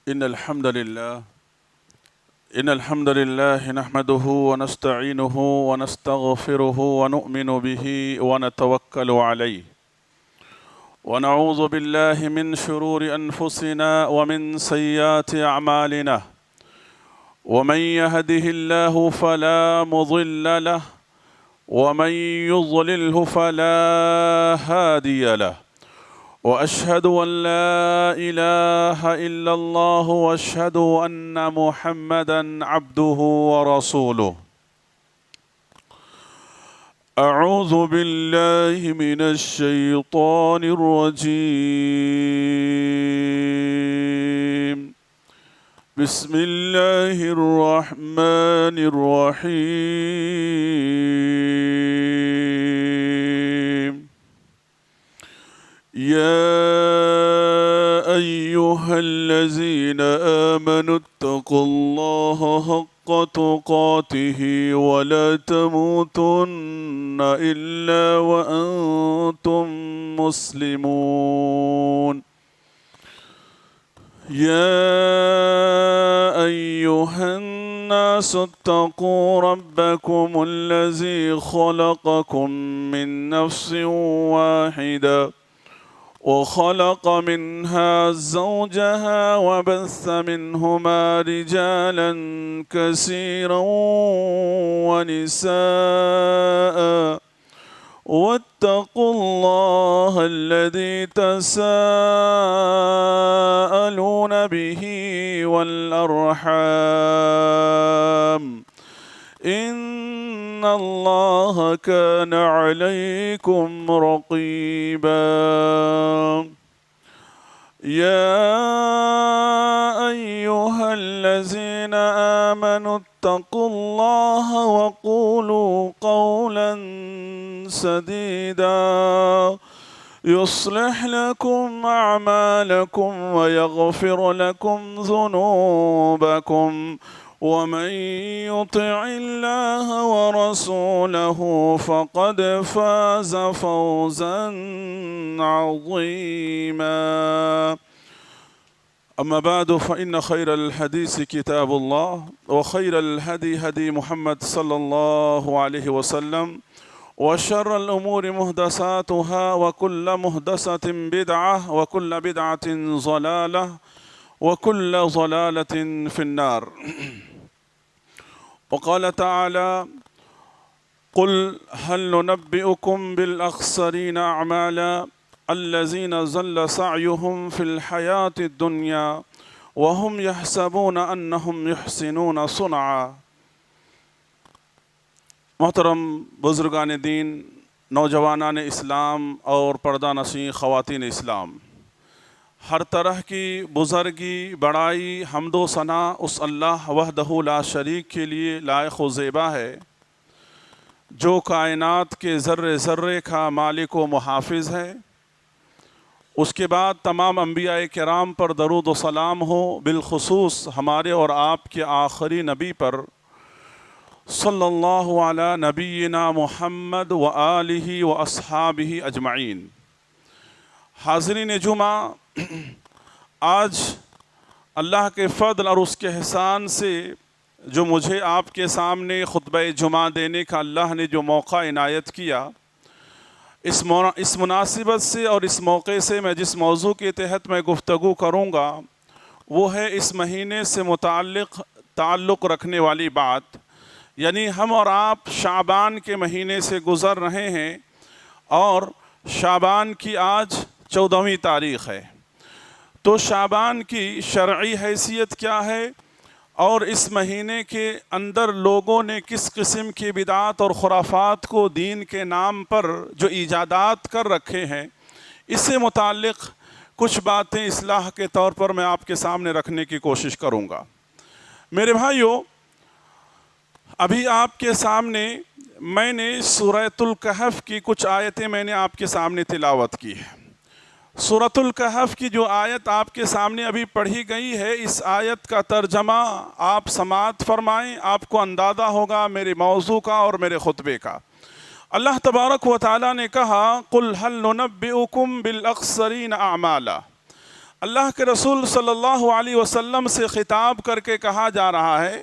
إن الحمد لله نحمده ونستعينه ونستغفره ونؤمن به ونتوكل عليه ونعوذ بالله من شرور أنفسنا ومن سيئات أعمالنا ومن يهده الله فلا مضل له ومن يضلله فلا هادي له وأشهد أن لا إله إلا الله وأشهد أن محمدًا عبده ورسوله أعوذ بالله من الشيطان الرجيم بسم الله الرحمن الرحيم يا أيها الذين آمنوا اتقوا الله حق تقاته ولا تموتن إلا وأنتم مسلمون يا أيها الناس اتقوا ربكم الذي خلقكم من نفس واحدة وخلق منها زوجها وبث منهما رجالا كثيرا ونساء واتقوا الله الذي تساءلون به والأرحام إن الله كان عليكم رقيبا يا أيها الذين آمنوا اتقوا الله وقولوا قولا سديدا يصلح لكم أعمالكم ويغفر لكم ذنوبكم ومن يطع الله ورسوله فقد فاز فوزا عظيما أما بعد فإن خير الحديث كتاب الله وخير الهدي هدي محمد صلى الله عليه وسلم وشر الأمور محدثاتها وكل محدثة بدعة وكل بدعة ضلالة وكل ضلالة في النار وقال تعالى قل هل ننبئكم بالأخسرين أعمالا الذين ضل سعيهم في الحياة الدنيا وهم يحسبون أنهم يحسنون صنعا محترم بزرگان دین، نوجوانان اسلام اور پردہ نشین خواتین اسلام، ہر طرح کی بزرگی بڑائی حمد و ثنا اس اللہ وحدہ لا شریک کے لیے لائق و زیبا ہے جو کائنات کے ذرے ذرے کا مالک و محافظ ہے۔ اس کے بعد تمام انبیاء کرام پر درود و سلام ہو، بالخصوص ہمارے اور آپ کے آخری نبی پر صلی اللہ علی نبینا محمد و آلہ و اصحابہ اجمعین۔ حاضرین جمعہ، آج اللہ کے فضل اور اس کے احسان سے جو مجھے آپ کے سامنے خطبہ جمعہ دینے کا اللہ نے جو موقع عنایت کیا، اس مناسبت سے اور اس موقع سے میں جس موضوع کے تحت میں گفتگو کروں گا وہ ہے اس مہینے سے تعلق رکھنے والی بات، یعنی ہم اور آپ شعبان کے مہینے سے گزر رہے ہیں اور شعبان کی آج 14ویں تاریخ ہے۔ تو شعبان کی شرعی حیثیت کیا ہے اور اس مہینے کے اندر لوگوں نے کس قسم کی بدعات اور خرافات کو دین کے نام پر جو ایجادات کر رکھے ہیں، اس سے متعلق کچھ باتیں اصلاح کے طور پر میں آپ کے سامنے رکھنے کی کوشش کروں گا۔ میرے بھائیو، ابھی آپ کے سامنے میں نے سورۃ الکہف کی کچھ آیتیں میں نے آپ کے سامنے تلاوت کی ہے۔ سورۃ الکہف کی جو آیت آپ کے سامنے ابھی پڑھی گئی ہے، اس آیت کا ترجمہ آپ سماعت فرمائیں، آپ کو اندازہ ہوگا میرے موضوع کا اور میرے خطبے کا۔ اللہ تبارک و تعالیٰ نے کہا قُلْ هَلْ نُنَبِّئُكُمْ بِالْأَخْسَرِينَ أَعْمَالًا۔ اللہ کے رسول صلی اللہ علیہ وسلم سے خطاب کر کے کہا جا رہا ہے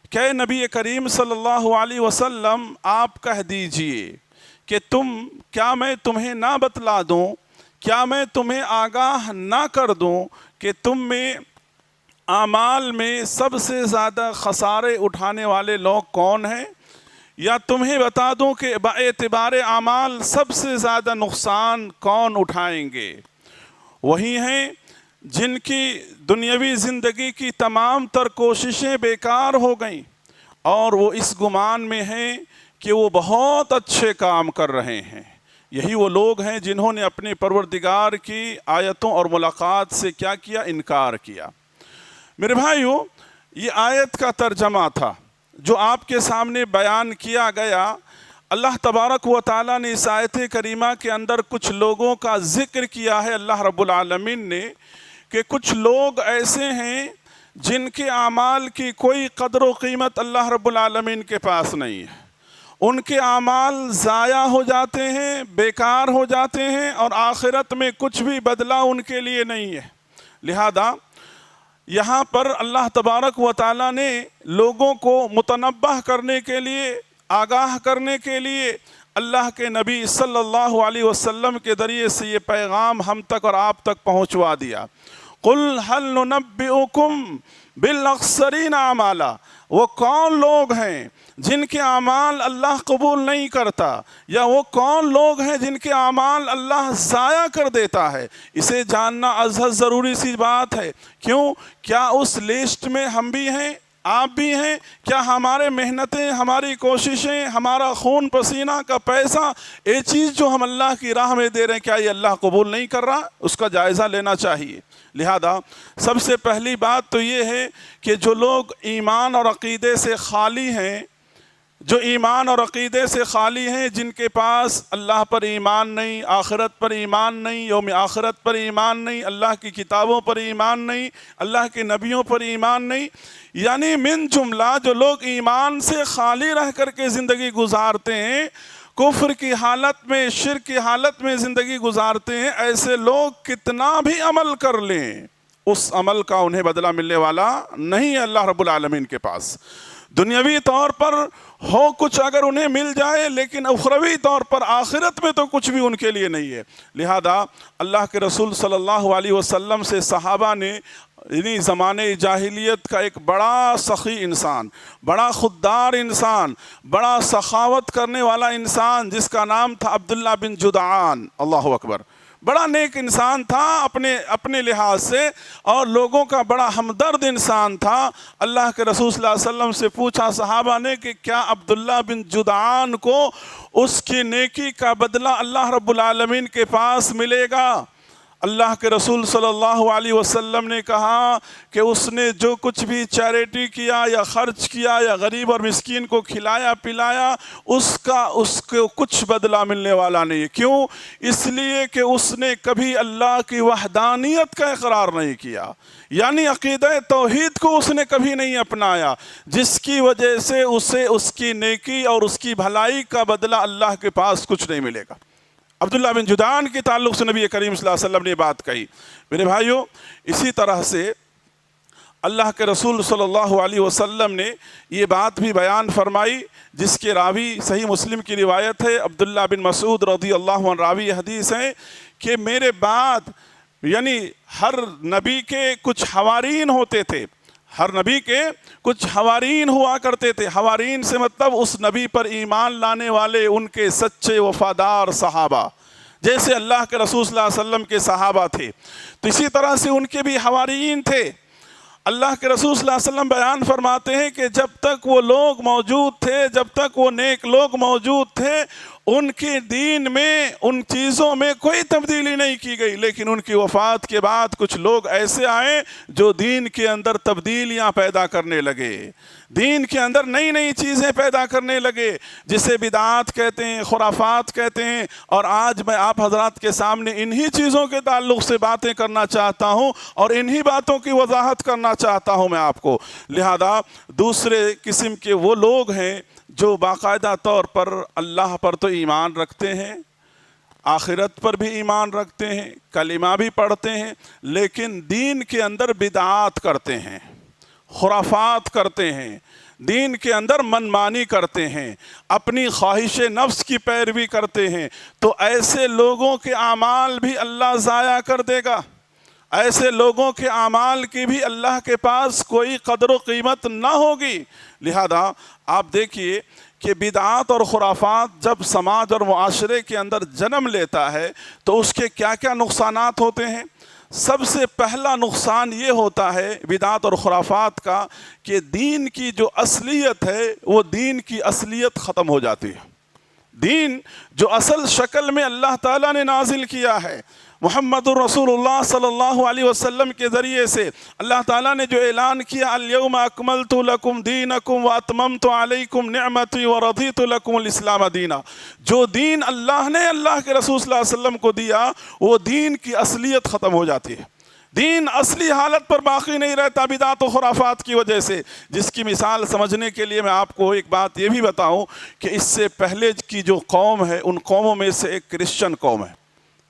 کہ نبی کریم صلی اللہ علیہ وسلم آپ کہہ دیجئے کہ کیا میں تمہیں نہ بتلا دوں، کیا میں تمہیں آگاہ نہ کر دوں کہ تم میں اعمال میں سب سے زیادہ خسارے اٹھانے والے لوگ کون ہیں، یا تمہیں بتا دوں کہ باعتبار اعمال سب سے زیادہ نقصان کون اٹھائیں گے؟ وہی ہیں جن کی دنیاوی زندگی کی تمام تر کوششیں بیکار ہو گئیں اور وہ اس گمان میں ہیں کہ وہ بہت اچھے کام کر رہے ہیں۔ یہی وہ لوگ ہیں جنہوں نے اپنے پروردگار کی آیتوں اور ملاقات سے کیا کیا؟ انکار کیا۔ میرے بھائیو، یہ آیت کا ترجمہ تھا جو آپ کے سامنے بیان کیا گیا۔ اللہ تبارک و تعالیٰ نے اس آیت کریمہ کے اندر کچھ لوگوں کا ذکر کیا ہے، اللہ رب العالمین نے، کہ کچھ لوگ ایسے ہیں جن کے اعمال کی کوئی قدر و قیمت اللہ رب العالمین کے پاس نہیں ہے۔ ان کے اعمال ضائع ہو جاتے ہیں، بیکار ہو جاتے ہیں، اور آخرت میں کچھ بھی بدلہ ان کے لیے نہیں ہے۔ لہذا یہاں پر اللہ تبارک و تعالیٰ نے لوگوں کو متنبہ کرنے کے لیے، آگاہ کرنے کے لیے اللہ کے نبی صلی اللہ علیہ وسلم کے ذریعے سے یہ پیغام ہم تک اور آپ تک پہنچوا دیا۔ قُلْ هَلْ نُنَبِّئُكُمْ بِالْأَخْسَرِينَ أَعْمَالًا، وہ کون لوگ ہیں جن کے اعمال اللہ قبول نہیں کرتا، یا وہ کون لوگ ہیں جن کے اعمال اللہ ضائع کر دیتا ہے؟ اسے جاننا ازحد ضروری سی بات ہے۔ کیوں؟ کیا اس لسٹ میں ہم بھی ہیں، آپ بھی ہیں؟ کیا ہمارے محنتیں، ہماری کوششیں، ہمارا خون پسینہ کا پیسہ، یہ چیز جو ہم اللہ کی راہ میں دے رہے ہیں، کیا یہ اللہ قبول نہیں کر رہا؟ اس کا جائزہ لینا چاہیے۔ لہذا سب سے پہلی بات تو یہ ہے کہ جو لوگ ایمان اور عقیدے سے خالی ہیں، جو ایمان اور عقیدے سے خالی ہیں، جن کے پاس اللہ پر ایمان نہیں، آخرت پر ایمان نہیں، یوم آخرت پر ایمان نہیں، اللہ کی کتابوں پر ایمان نہیں، اللہ کے نبیوں پر ایمان نہیں، یعنی من جملہ جو لوگ ایمان سے خالی رہ کر کے زندگی گزارتے ہیں، کفر کی حالت میں، شرک کی حالت میں زندگی گزارتے ہیں، ایسے لوگ کتنا بھی عمل کر لیں، اس عمل کا انہیں بدلہ ملنے والا نہیں ہے اللہ رب العالمین کے پاس۔ دنیاوی طور پر ہو کچھ اگر انہیں مل جائے، لیکن اخروی طور پر آخرت میں تو کچھ بھی ان کے لیے نہیں ہے۔ لہذا اللہ کے رسول صلی اللہ علیہ وسلم سے صحابہ نے یعنی زمانے جاہلیت کا ایک بڑا سخی انسان، بڑا خوددار انسان، بڑا سخاوت کرنے والا انسان، جس کا نام تھا عبداللہ بن جدعان، اللہ اکبر، بڑا نیک انسان تھا اپنے لحاظ سے، اور لوگوں کا بڑا ہمدرد انسان تھا۔ اللہ کے رسول صلی اللہ علیہ وسلم سے پوچھا صحابہ نے کہ کیا عبداللہ بن جدعان کو اس کی نیکی کا بدلہ اللہ رب العالمین کے پاس ملے گا؟ اللہ کے رسول صلی اللہ علیہ وسلم نے کہا کہ اس نے جو کچھ بھی چیریٹی کیا یا خرچ کیا یا غریب اور مسکین کو کھلایا پلایا، اس کو کچھ بدلہ ملنے والا نہیں ہے۔ کیوں؟ اس لیے کہ اس نے کبھی اللہ کی وحدانیت کا اقرار نہیں کیا، یعنی عقیدہ توحید کو اس نے کبھی نہیں اپنایا، جس کی وجہ سے اسے اس کی نیکی اور اس کی بھلائی کا بدلہ اللہ کے پاس کچھ نہیں ملے گا۔ عبداللہ بن جدعان کے تعلق سے نبی کریم صلی اللہ علیہ وسلم نے بات کہی۔ میرے بھائیوں، اسی طرح سے اللہ کے رسول صلی اللہ علیہ وسلم نے یہ بات بھی بیان فرمائی، جس کے راوی صحیح مسلم کی روایت ہے، عبداللہ بن مسعود رضی اللہ عنہ راوی حدیث ہیں کہ میرے بعد یعنی ہر نبی کے کچھ حوارین ہوتے تھے، ہر نبی کے کچھ حوارین ہوا کرتے تھے۔ حوارین سے مطلب اس نبی پر ایمان لانے والے ان کے سچے وفادار صحابہ، جیسے اللہ کے رسول صلی اللہ علیہ وسلم کے صحابہ تھے، تو اسی طرح سے ان کے بھی حوارین تھے۔ اللہ کے رسول صلی اللہ علیہ وسلم بیان فرماتے ہیں کہ جب تک وہ لوگ موجود تھے، جب تک وہ نیک لوگ موجود تھے، ان کے دین میں، ان چیزوں میں کوئی تبدیلی نہیں کی گئی، لیکن ان کی وفات کے بعد کچھ لوگ ایسے آئے جو دین کے اندر تبدیلیاں پیدا کرنے لگے، دین کے اندر نئی نئی چیزیں پیدا کرنے لگے، جسے بدعات کہتے ہیں، خرافات کہتے ہیں۔ اور آج میں آپ حضرات کے سامنے انہی چیزوں کے تعلق سے باتیں کرنا چاہتا ہوں اور انہی باتوں کی وضاحت کرنا چاہتا ہوں میں آپ کو۔ لہذا دوسرے قسم کے وہ لوگ ہیں جو باقاعدہ طور پر اللہ پر تو ایمان رکھتے ہیں، آخرت پر بھی ایمان رکھتے ہیں، کلمہ بھی پڑھتے ہیں، لیکن دین کے اندر بدعات کرتے ہیں، خرافات کرتے ہیں، دین کے اندر منمانی کرتے ہیں، اپنی خواہش نفس کی پیروی کرتے ہیں، تو ایسے لوگوں کے اعمال بھی اللہ ضائع کر دے گا، ایسے لوگوں کے اعمال کی بھی اللہ کے پاس کوئی قدر و قیمت نہ ہوگی۔ لہذا آپ دیکھیے کہ بدعات اور خرافات جب سماج اور معاشرے کے اندر جنم لیتا ہے تو اس کے کیا کیا نقصانات ہوتے ہیں۔ سب سے پہلا نقصان یہ ہوتا ہے بدعات اور خرافات کا کہ دین کی جو اصلیت ہے وہ دین کی اصلیت ختم ہو جاتی ہے۔ دین جو اصل شکل میں اللہ تعالیٰ نے نازل کیا ہے، محمد الرسول اللہ صلی اللہ علیہ وسلم کے ذریعے سے اللہ تعالیٰ نے جو اعلان کیا، الیوم اکملت لکم دینکم واتممت علیکم نعمتی ورضیت لکم الاسلام دینا، جو دین اللہ نے اللہ کے رسول صلی اللہ علیہ وسلم کو دیا وہ دین کی اصلیت ختم ہو جاتی ہے، دین اصلی حالت پر باقی نہیں رہتا بدعات و خرافات کی وجہ سے۔ جس کی مثال سمجھنے کے لیے میں آپ کو ایک بات یہ بھی بتاؤں کہ اس سے پہلے کی جو قوم ہے ان قوموں میں سے ایک کرسچن قوم ہے،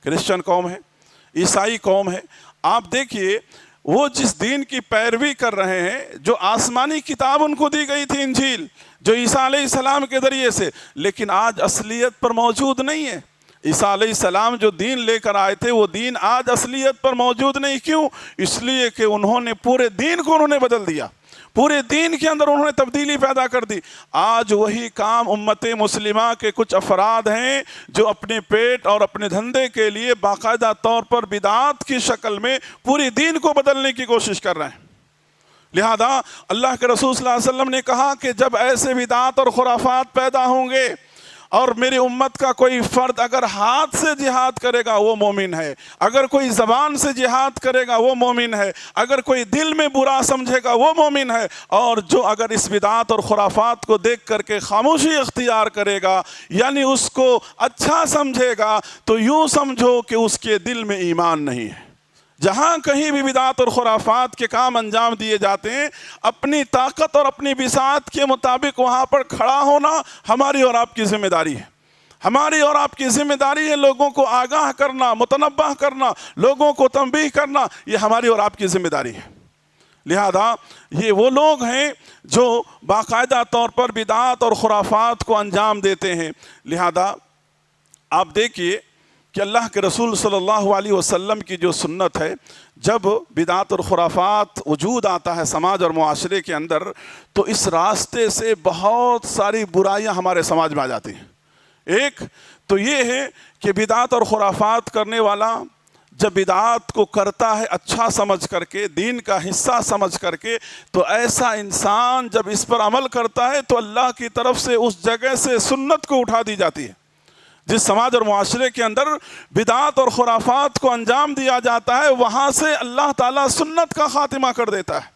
کرسچن قوم ہے، عیسائی قوم ہے۔ آپ دیکھیے وہ جس دین کی پیروی کر رہے ہیں، جو آسمانی کتاب ان کو دی گئی تھی انجیل، جو عیسیٰ علیہ السلام کے ذریعے سے، لیکن آج اصلیت پر موجود نہیں ہے۔ عیسیٰ علیہ السلام جو دین لے کر آئے تھے وہ دین آج اصلیت پر موجود نہیں۔ کیوں؟ اس لیے کہ انہوں نے پورے دین کو انہوں نے بدل دیا، پورے دین کے اندر انہوں نے تبدیلی پیدا کر دی۔ آج وہی کام امت مسلمہ کے کچھ افراد ہیں جو اپنے پیٹ اور اپنے دھندے کے لیے باقاعدہ طور پر بدعات کی شکل میں پوری دین کو بدلنے کی کوشش کر رہے ہیں۔ لہذا اللہ کے رسول صلی اللہ علیہ وسلم نے کہا کہ جب ایسے بدعات اور خرافات پیدا ہوں گے اور میری امت کا کوئی فرد اگر ہاتھ سے جہاد کرے گا وہ مومن ہے، اگر کوئی زبان سے جہاد کرے گا وہ مومن ہے، اگر کوئی دل میں برا سمجھے گا وہ مومن ہے، اور جو اگر اس بدعات اور خرافات کو دیکھ کر کے خاموشی اختیار کرے گا یعنی اس کو اچھا سمجھے گا تو یوں سمجھو کہ اس کے دل میں ایمان نہیں ہے۔ جہاں کہیں بھی بدعات اور خرافات کے کام انجام دیے جاتے ہیں، اپنی طاقت اور اپنی وسعت کے مطابق وہاں پر کھڑا ہونا ہماری اور آپ کی ذمہ داری ہے۔ ہماری اور آپ کی ذمہ داری ہے لوگوں کو آگاہ کرنا، متنبہ کرنا، لوگوں کو تنبیہ کرنا، یہ ہماری اور آپ کی ذمہ داری ہے۔ لہذا یہ وہ لوگ ہیں جو باقاعدہ طور پر بدعات اور خرافات کو انجام دیتے ہیں۔ لہذا آپ دیکھیے کہ اللہ کے رسول صلی اللہ علیہ وسلم کی جو سنت ہے، جب بدعات اور خرافات وجود آتا ہے سماج اور معاشرے کے اندر تو اس راستے سے بہت ساری برائیاں ہمارے سماج میں آ جاتی ہیں۔ ایک تو یہ ہے کہ بدعات اور خرافات کرنے والا جب بدعات کو کرتا ہے اچھا سمجھ کر کے، دین کا حصہ سمجھ کر کے، تو ایسا انسان جب اس پر عمل کرتا ہے تو اللہ کی طرف سے اس جگہ سے سنت کو اٹھا دی جاتی ہے۔ جس سماج اور معاشرے کے اندر بدعات اور خرافات کو انجام دیا جاتا ہے وہاں سے اللہ تعالیٰ سنت کا خاتمہ کر دیتا ہے۔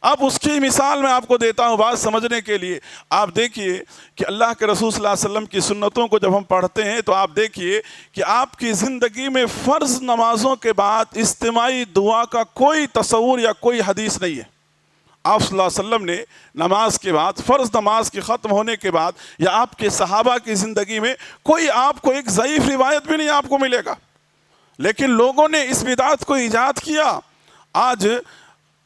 اب اس کی مثال میں آپ کو دیتا ہوں بات سمجھنے کے لیے۔ آپ دیکھیے کہ اللہ کے رسول صلی اللہ علیہ وسلم کی سنتوں کو جب ہم پڑھتے ہیں تو آپ دیکھیے کہ آپ کی زندگی میں فرض نمازوں کے بعد اجتماعی دعا کا کوئی تصور یا کوئی حدیث نہیں ہے۔ آپ صلی اللہ علیہ وسلم نے نماز کے بعد، فرض نماز کے ختم ہونے کے بعد یا آپ کے صحابہ کی زندگی میں کوئی آپ کو ایک ضعیف روایت بھی نہیں آپ کو ملے گا، لیکن لوگوں نے اس بدعت کو ایجاد کیا۔ آج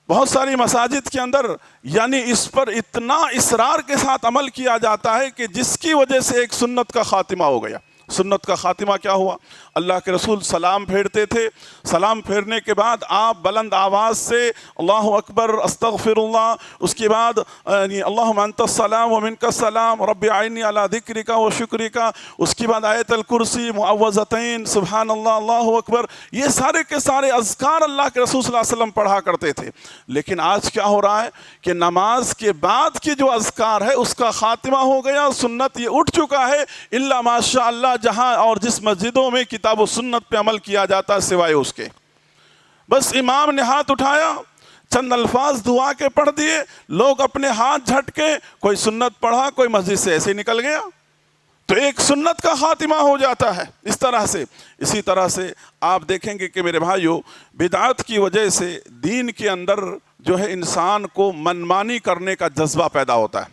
بہت ساری مساجد کے اندر یعنی اس پر اتنا اصرار کے ساتھ عمل کیا جاتا ہے کہ جس کی وجہ سے ایک سنت کا خاتمہ ہو گیا۔ سنت کا خاتمہ کیا ہوا؟ اللہ کے رسول سلام پھیرتے تھے، سلام پھیرنے کے بعد آپ بلند آواز سے اللہ اکبر استغفر اللہ، اس کے بعد اللہم انت السلام ومنک السلام رب اعنی علی ذکرک و شکرک، اس کے بعد آیت الکرسی، معوذتین، سبحان اللہ، اللہ اکبر، یہ سارے کے سارے اذکار اللہ کے رسول صلی اللہ علیہ وسلم پڑھا کرتے تھے۔ لیکن آج کیا ہو رہا ہے کہ نماز کے بعد کے جو اذکار ہے اس کا خاتمہ ہو گیا، سنت یہ اٹھ چکا ہے، الا ماشاء اللہ جہاں اور جس مسجدوں میں کتاب و سنت پہ عمل کیا جاتا ہے سوائے اس کے، بس امام نے ہاتھ اٹھایا، چند الفاظ دعا کے پڑھ دیے، لوگ اپنے ہاتھ جھٹکے، کوئی سنت پڑھا، کوئی مسجد سے ایسے نکل گیا، تو ایک سنت کا خاتمہ ہو جاتا ہے اس طرح سے۔ اسی طرح سے آپ دیکھیں گے کہ میرے بھائیو، بدعات کی وجہ سے دین کے اندر جو ہے انسان کو منمانی کرنے کا جذبہ پیدا ہوتا ہے۔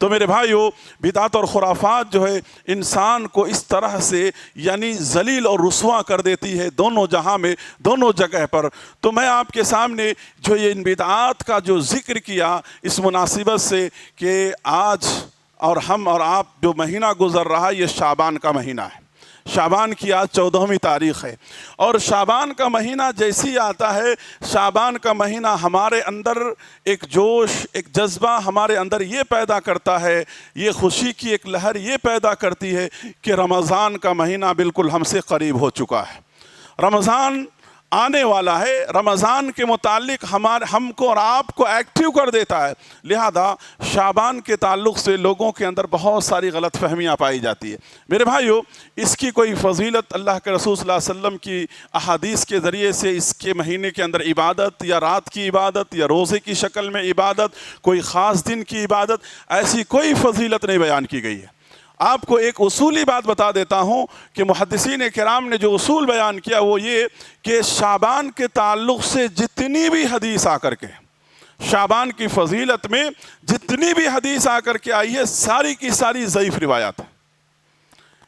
تو میرے بھائیو، بدعت اور خرافات جو ہے انسان کو اس طرح سے یعنی ذلیل اور رسوا کر دیتی ہے دونوں جہاں میں، دونوں جگہ پر۔ تو میں آپ کے سامنے جو یہ ان بدعات کا جو ذکر کیا اس مناسبت سے کہ آج اور ہم اور آپ جو مہینہ گزر رہا ہے یہ شعبان کا مہینہ ہے۔ شعبان کی آج 14ویں تاریخ ہے، اور شعبان کا مہینہ جیسی آتا ہے، شعبان کا مہینہ ہمارے اندر ایک جوش، ایک جذبہ ہمارے اندر یہ پیدا کرتا ہے، یہ خوشی کی ایک لہر یہ پیدا کرتی ہے کہ رمضان کا مہینہ بالکل ہم سے قریب ہو چکا ہے، رمضان آنے والا ہے۔ رمضان کے متعلق ہم کو اور آپ کو ایکٹیو کر دیتا ہے، لہذا شعبان کے تعلق سے لوگوں کے اندر بہت ساری غلط فہمیاں پائی جاتی ہے۔ میرے بھائیو، اس کی کوئی فضیلت اللہ کے رسول صلی اللہ علیہ وسلم کی احادیث کے ذریعے سے اس کے مہینے کے اندر عبادت یا رات کی عبادت یا روزے کی شکل میں عبادت، کوئی خاص دن کی عبادت، ایسی کوئی فضیلت نہیں بیان کی گئی ہے۔ آپ کو ایک اصولی بات بتا دیتا ہوں کہ محدثین کرام نے جو اصول بیان کیا وہ یہ کہ شعبان کے تعلق سے جتنی بھی حدیث آ کر کے، شعبان کی فضیلت میں جتنی بھی حدیث آ کر کے آئی ہے ساری کی ساری ضعیف روایات ہیں۔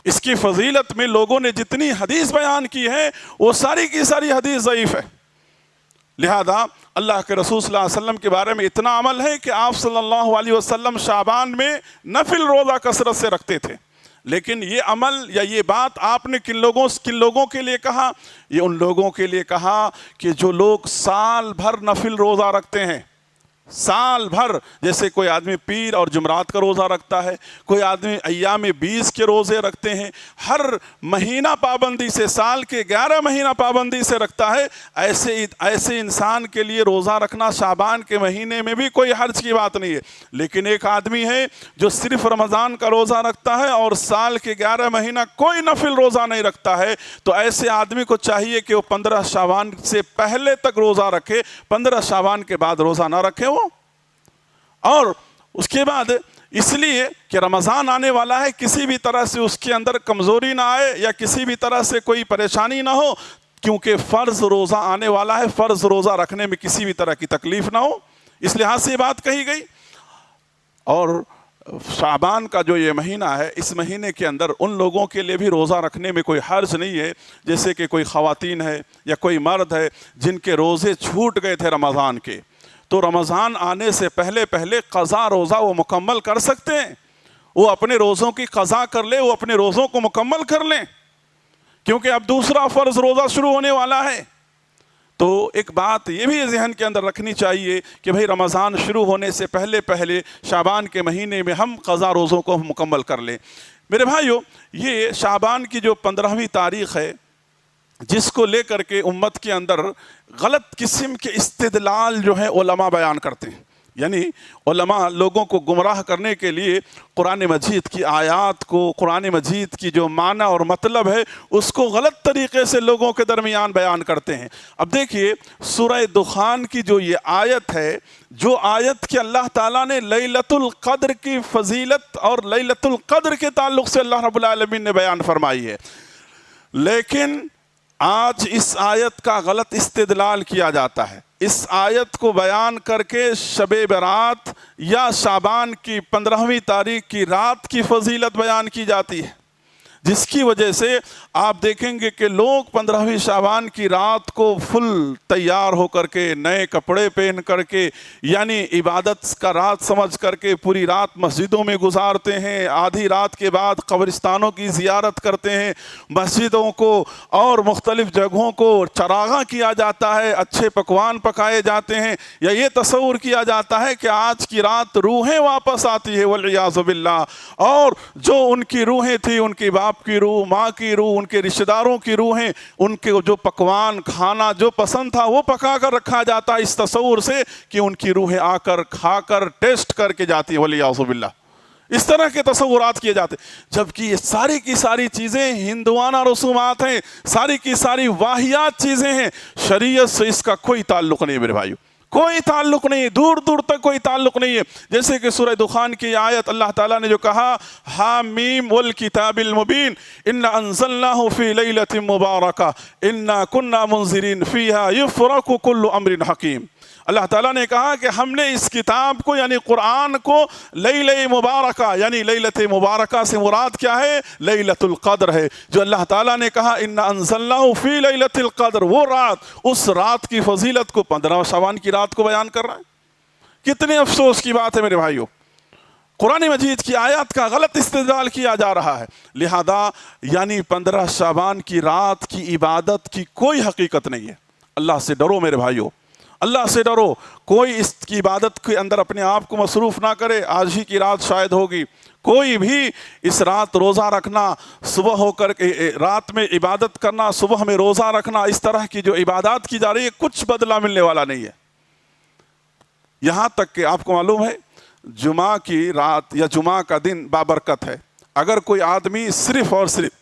اس کی فضیلت میں لوگوں نے جتنی حدیث بیان کی ہے وہ ساری کی ساری حدیث ضعیف ہے، لہذا اللہ کے رسول صلی اللہ علیہ وسلم کے بارے میں اتنا عمل ہے کہ آپ صلی اللہ علیہ وسلم شعبان میں نفل روزہ کثرت سے رکھتے تھے، لیکن یہ عمل یا یہ بات آپ نے کن لوگوں کے لیے کہا؟ یہ ان لوگوں کے لیے کہا کہ جو لوگ سال بھر نفل روزہ رکھتے ہیں، سال بھر، جیسے کوئی آدمی پیر اور جمعرات کا روزہ رکھتا ہے، کوئی آدمی ایام 20 کے روزے رکھتے ہیں، ہر مہینہ پابندی سے، سال کے 11 مہینہ پابندی سے رکھتا ہے، ایسے انسان کے لیے روزہ رکھنا شعبان کے مہینے میں بھی کوئی حرج کی بات نہیں ہے۔ لیکن ایک آدمی ہے جو صرف رمضان کا روزہ رکھتا ہے اور سال کے 11 مہینہ کوئی نفل روزہ نہیں رکھتا ہے، تو ایسے آدمی کو چاہیے کہ وہ 15 شعبان سے پہلے تک روزہ رکھے، 15 شعبان کے بعد روزہ نہ رکھے وہ۔ اور اس کے بعد اس لیے کہ رمضان آنے والا ہے، کسی بھی طرح سے اس کے اندر کمزوری نہ آئے یا کسی بھی طرح سے کوئی پریشانی نہ ہو، کیونکہ فرض روزہ آنے والا ہے، فرض روزہ رکھنے میں کسی بھی طرح کی تکلیف نہ ہو، اس لحاظ سے یہ بات کہی گئی۔ اور شعبان کا جو یہ مہینہ ہے، اس مہینے کے اندر ان لوگوں کے لیے بھی روزہ رکھنے میں کوئی حرج نہیں ہے، جیسے کہ کوئی خواتین ہے یا کوئی مرد ہے جن کے روزے چھوٹ گئے تھے رمضان کے، تو رمضان آنے سے پہلے قضا روزہ وہ مکمل کر سکتے ہیں، وہ اپنے روزوں کی قضا کر لے، وہ اپنے روزوں کو مکمل کر لیں، کیونکہ اب دوسرا فرض روزہ شروع ہونے والا ہے۔ تو ایک بات یہ بھی ذہن کے اندر رکھنی چاہیے کہ بھئی رمضان شروع ہونے سے پہلے شعبان کے مہینے میں ہم قضا روزوں کو مکمل کر لیں۔ میرے بھائیو، یہ شعبان کی جو 15ویں تاریخ ہے، جس کو لے کر کے امت کے اندر غلط قسم کے استدلال جو ہے علماء بیان کرتے ہیں، یعنی علماء لوگوں کو گمراہ کرنے کے لیے قرآن مجید کی آیات کو، قرآن مجید کی جو معنی اور مطلب ہے اس کو غلط طریقے سے لوگوں کے درمیان بیان کرتے ہیں۔ اب دیکھیے سورہ دخان کی جو یہ آیت ہے، جو آیت کہ اللہ تعالیٰ نے لیلۃ القدر کی فضیلت اور لیلۃ القدر کے تعلق سے اللہ رب العالمین نے بیان فرمائی ہے، لیکن آج اس آیت کا غلط استدلال کیا جاتا ہے۔ اس آیت کو بیان کر کے شب برات یا شعبان کی 15ویں تاریخ کی رات کی فضیلت بیان کی جاتی ہے، جس کی وجہ سے آپ دیکھیں گے کہ لوگ 15ویں شعبان کی رات کو فل تیار ہو کر کے، نئے کپڑے پہن کر کے، یعنی عبادت کا رات سمجھ کر کے پوری رات مسجدوں میں گزارتے ہیں، آدھی رات کے بعد قبرستانوں کی زیارت کرتے ہیں، مسجدوں کو اور مختلف جگہوں کو چراغاں کیا جاتا ہے، اچھے پکوان پکائے جاتے ہیں، یا یہ تصور کیا جاتا ہے کہ آج کی رات روحیں واپس آتی ہے والعیاذ باللہ، اور جو ان کی روحیں تھیں، ان کی باپ کی روح، ماں کی روح، ان کے رشتہ داروں کی روحیں، ان کے جو پکوان کھانا جو پسند تھا وہ پکا کر رکھا جاتا ہے اس تصور سے کہ ان کی روحیں آ کر کھا کر ٹیسٹ کر کے جاتی ہے والعیاذ باللہ، اس طرح کے تصورات کیے جاتے ہیں، جبکہ یہ ساری کی ساری چیزیں ہندوانہ رسومات ہیں، ساری کی ساری واہیات چیزیں ہیں، شریعت سے اس کا کوئی تعلق نہیں میرے بھائیو، کوئی تعلق نہیں، دور دور تک کوئی تعلق نہیں ہے۔ جیسے کہ سورہ دخان کی آیت اللہ تعالیٰ نے جو کہا حامیم والکتاب المبین انا انزلناہ فی لیلۃ مبارکہ انا کنا منذرین فیہا یفرق کل امر حکیم، اللہ تعالیٰ نے کہا کہ ہم نے اس کتاب کو یعنی قرآن کو لیلہ مبارکہ یعنی لیلۃ مبارکہ سے مراد کیا ہے؟ لیلۃ القدر ہے، جو اللہ تعالیٰ نے کہا اِنَّا أَنزَلْنَاهُ فِي لَيْلَةِ الْقَدْرِ، وہ رات، اس رات کی فضیلت کو 15 شعبان کی رات کو بیان کر رہا ہے۔ کتنے افسوس کی بات ہے میرے بھائیوں، قرآن مجید کی آیات کا غلط استدلال کیا جا رہا ہے، لہذا یعنی 15 شعبان کی رات کی عبادت کی کوئی حقیقت نہیں ہے۔ اللہ سے ڈرو میرے بھائیوں، اللہ سے ڈرو، کوئی اس کی عبادت کے اندر اپنے آپ کو مصروف نہ کرے۔ آج ہی کی رات شاید ہوگی، کوئی بھی اس رات روزہ رکھنا، صبح ہو کر کے رات میں عبادت کرنا، صبح میں روزہ رکھنا، اس طرح کی جو عبادات کی جا رہی ہے کچھ بدلہ ملنے والا نہیں ہے۔ یہاں تک کہ آپ کو معلوم ہے جمعہ کی رات یا جمعہ کا دن بابرکت ہے، اگر کوئی آدمی صرف اور صرف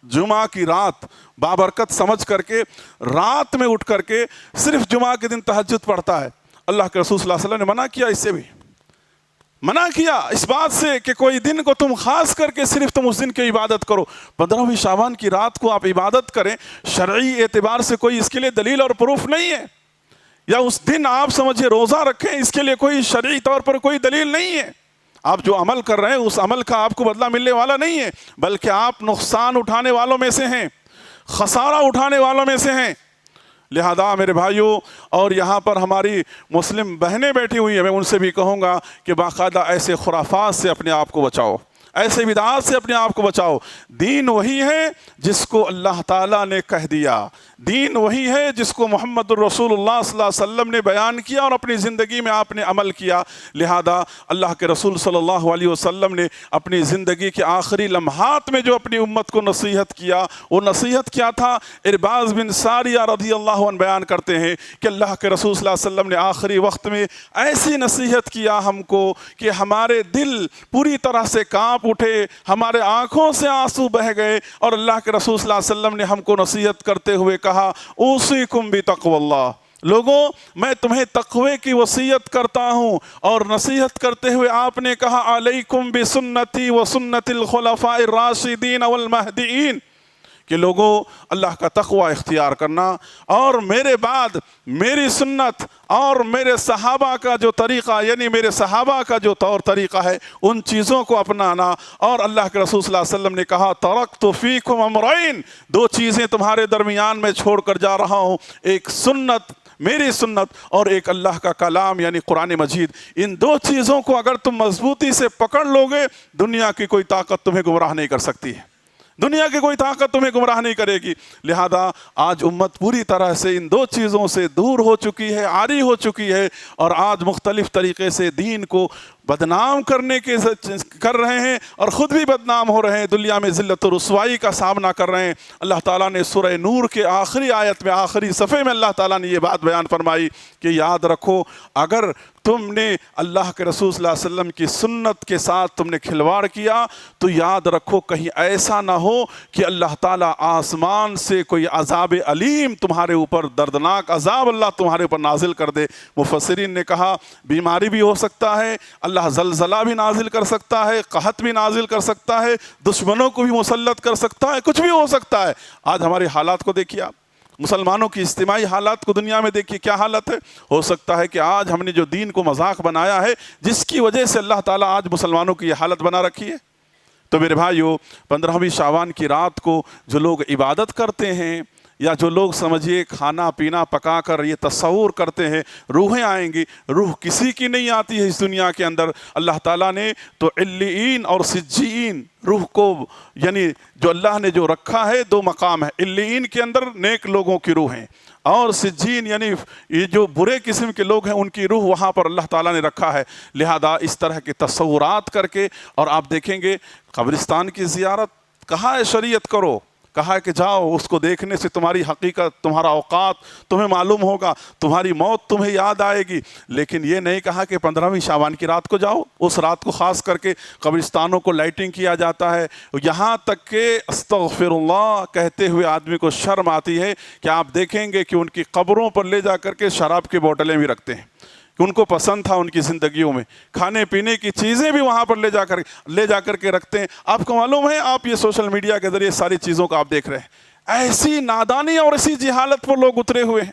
جمعہ کی رات بابرکت سمجھ کر کے رات میں اٹھ کر کے صرف جمعہ کے دن تہجد پڑھتا ہے، اللہ کے رسول صلی اللہ علیہ وسلم نے منع کیا، اس سے بھی منع کیا اس بات سے کہ کوئی دن کو تم خاص کر کے صرف تم اس دن کی عبادت کرو۔ 15ویں شعبان کی رات کو آپ عبادت کریں، شرعی اعتبار سے کوئی اس کے لیے دلیل اور پروف نہیں ہے، یا اس دن آپ سمجھے روزہ رکھیں، اس کے لیے کوئی شرعی طور پر کوئی دلیل نہیں ہے۔ آپ جو عمل کر رہے ہیں اس عمل کا آپ کو بدلہ ملنے والا نہیں ہے، بلکہ آپ نقصان اٹھانے والوں میں سے ہیں، خسارہ اٹھانے والوں میں سے ہیں۔ لہذا میرے بھائیوں، اور یہاں پر ہماری مسلم بہنیں بیٹھی ہوئی ہیں، میں ان سے بھی کہوں گا کہ باقاعدہ ایسے خرافات سے اپنے آپ کو بچاؤ، ایسے بدعات سے اپنے آپ کو بچاؤ۔ دین وہی ہے جس کو اللہ تعالیٰ نے کہہ دیا، دین وہی ہے جس کو محمد الرسول اللہ صلی اللہ علیہ وسلم نے بیان کیا اور اپنی زندگی میں آپ نے عمل کیا۔ لہذا اللہ کے رسول صلی اللہ علیہ وسلم نے اپنی زندگی کے آخری لمحات میں جو اپنی امت کو نصیحت کیا، وہ نصیحت کیا تھا؟ ارباز بن ساریہ رضی اللہ عنہ بیان کرتے ہیں کہ اللہ کے رسول صلی اللہ علیہ وسلم نے آخری وقت میں ایسی نصیحت کیا ہم کو کہ ہمارے دل پوری طرح سے کانپ اٹھے، ہمارے آنکھوں سے آنسو بہہ گئے، اور اللہ کے رسول صلی اللہ علیہ وسلم نے ہم کو نصیحت کرتے ہوئے کہا اوصیکم بتقوی اللہ، لوگوں میں تمہیں تقوی کی وصیت کرتا ہوں۔ اور نصیحت کرتے ہوئے آپ نے کہا علیکم بسنتی وسنت الخلفاء الراشدین والمہدیین، کہ لوگوں اللہ کا تقوی اختیار کرنا اور میرے بعد میری سنت اور میرے صحابہ کا جو طریقہ یعنی میرے صحابہ کا جو طور طریقہ ہے ان چیزوں کو اپنانا۔ اور اللہ کے رسول صلی اللہ علیہ وسلم نے کہا ترکت فیکم امرین، دو چیزیں تمہارے درمیان میں چھوڑ کر جا رہا ہوں، ایک سنت میری سنت اور ایک اللہ کا کلام یعنی قرآن مجید۔ ان دو چیزوں کو اگر تم مضبوطی سے پکڑ لو گے، دنیا کی کوئی طاقت تمہیں گمراہ نہیں کر سکتی ہے، دنیا کی کوئی طاقت تمہیں گمراہ نہیں کرے گی۔ لہذا آج امت پوری طرح سے ان دو چیزوں سے دور ہو چکی ہے، عاری ہو چکی ہے، اور آج مختلف طریقے سے دین کو بدنام کر رہے ہیں اور خود بھی بدنام ہو رہے ہیں، دنیا میں ذلت و رسوائی کا سامنا کر رہے ہیں۔ اللہ تعالیٰ نے سورہ نور کے آخری آیت میں آخری صفحے میں اللہ تعالیٰ نے یہ بات بیان فرمائی کہ یاد رکھو اگر تم نے اللہ کے رسول صلی اللہ علیہ وسلم کی سنت کے ساتھ تم نے کھلواڑ کیا تو یاد رکھو کہیں ایسا نہ ہو کہ اللہ تعالیٰ آسمان سے کوئی عذاب علیم تمہارے اوپر، دردناک عذاب اللہ تمہارے اوپر نازل کر دے۔ مفسرین نے کہا بیماری بھی ہو سکتا ہے، اللہ زلزلہ بھی نازل کر سکتا ہے، قحط بھی نازل کر سکتا ہے، دشمنوں کو بھی مسلط کر سکتا ہے، کچھ بھی ہو سکتا ہے۔ آج ہمارے حالات کو دیکھیے آپ، مسلمانوں کی اجتماعی حالات کو دنیا میں دیکھیے کیا حالت ہے۔ ہو سکتا ہے کہ آج ہم نے جو دین کو مذاق بنایا ہے جس کی وجہ سے اللہ تعالیٰ آج مسلمانوں کی یہ حالت بنا رکھی ہے۔ تو میرے بھائیو، 15ویں شعبان کی رات کو جو لوگ عبادت کرتے ہیں یا جو لوگ سمجھیے کھانا پینا پکا کر یہ تصور کرتے ہیں روحیں آئیں گی، روح کسی کی نہیں آتی ہے اس دنیا کے اندر۔ اللہ تعالیٰ نے تو علیین اور سجین روح کو یعنی جو اللہ نے جو رکھا ہے دو مقام ہے، علیین کے اندر نیک لوگوں کی روح ہیں اور سجین یعنی یہ جو برے قسم کے لوگ ہیں ان کی روح وہاں پر اللہ تعالیٰ نے رکھا ہے۔ لہذا اس طرح کے تصورات کر کے، اور آپ دیکھیں گے قبرستان کی زیارت کہا ہے شریعت کرو، کہا ہے کہ جاؤ، اس کو دیکھنے سے تمہاری حقیقت، تمہارا اوقات تمہیں معلوم ہوگا، تمہاری موت تمہیں یاد آئے گی، لیکن یہ نہیں کہا کہ 15ویں شعبان کی رات کو جاؤ۔ اس رات کو خاص کر کے قبرستانوں کو لائٹنگ کیا جاتا ہے، یہاں تک کہ استغفر اللہ کہتے ہوئے آدمی کو شرم آتی ہے کہ آپ دیکھیں گے کہ ان کی قبروں پر لے جا کر کے شراب کی بوتلیں بھی رکھتے ہیں کہ ان کو پسند تھا ان کی زندگیوں میں، کھانے پینے کی چیزیں بھی وہاں پر لے جا کر کے رکھتے ہیں۔ آپ کو معلوم ہے، آپ یہ سوشل میڈیا کے ذریعے ساری چیزوں کو آپ دیکھ رہے ہیں، ایسی نادانی اور ایسی جہالت پر لوگ اترے ہوئے ہیں۔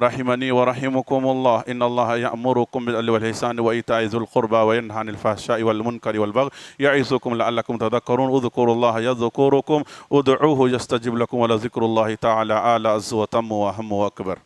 رحمني ورحمكم الله إن الله يأمركم بالعدل والإحسان وإيتاء ذي القربى وينهى عن الفحشاء والمنكر والبغي يعظكم لعلكم تذكرون اذكروا الله يذكركم ادعوه يستجب لكم ولذكر الله تعالى أعلى عز وتم وأهم وأكبر